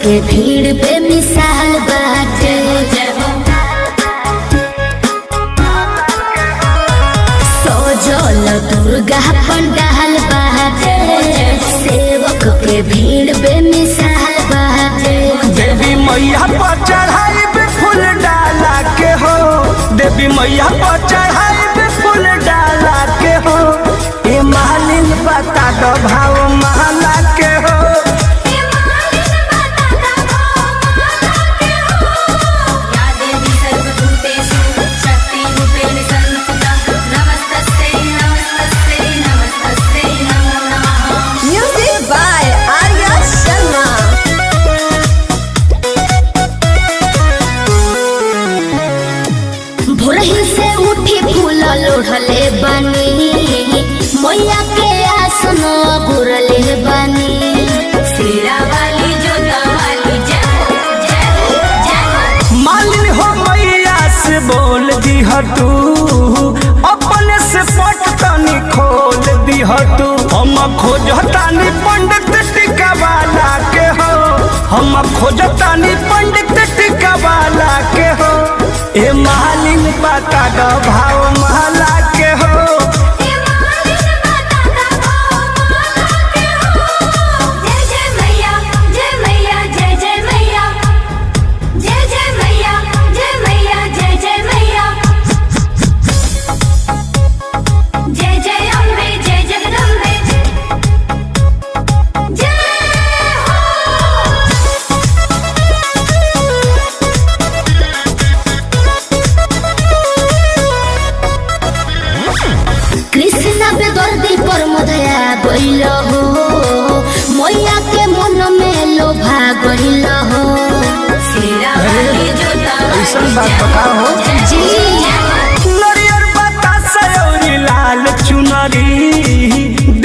के भीड़ बेमिसाल बाटे। सजल दुर्गा पंडाल बाटे, सेवक के भीड़ बेमिसाल बाटे। देवी मैया पर चढ़ाई पे फूल डाला के हो, देवी मैया पर चढ़ाई पे फूल डाला के हो। ए मालिन बता दो भाव महला के हो। भोरही से उठी फूल लोढ़ले बनी, मैया के आसन गुरले बनी। शेरा वाली जोता वाली जय मालिन हो मैया से बोल दीह तू, अपने से पट तनी खोल दीह तू। हम खोजतानी पंडित टिका वाला के हो, हम खोजतानी पंडित टिका वाला के हो। ए मालिन बता दो भाव महला के हो। जय जय मैया जय मैया जय जय मैया जय जय मैया जय मैया जय जय मैया जय जय अम्बे जय जगदम्बे जय कृष्ण बेदर्दी पर मधया गइल हो, मैया के मन में लोभा गइल हो। शेरा वाली जोता ऐसन बात बताओ जी नरियर बतासा और लाल चुनरी,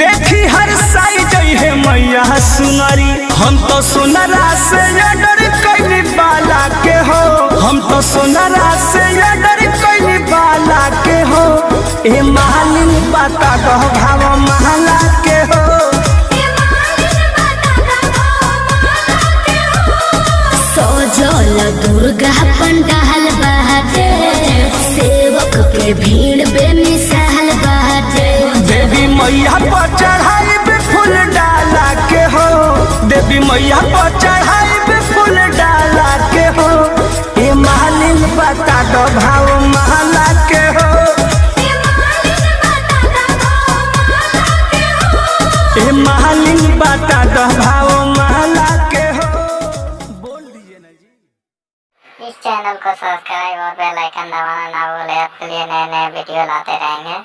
देखी हर साई जई है मैया सुनरी। हम तो सुनरा से डर कैली बाला के हो, हम तो सुनरा से डर कैली बाला के हो। ए मालिन बता दो भाव महला के हो। सजल दुर्गा पंडाल बाटे, सेवक के भीड़ बेमिसाल बाटे। देवी मैया पर चढ़ाई पे फूल डाला के हो, देवी मैया पर चढ़ाई पे फूल डाला के हो। ए मालिन बता दो भाव महला के हो। ए मालिन बता दो भाव महला के हो। बोल दीजिए ना जी। इस चैनल को सब्सक्राइब और बेल आइकन दबाना ना भूलें। आपके लिए नए नए वीडियो लाते रहेंगे।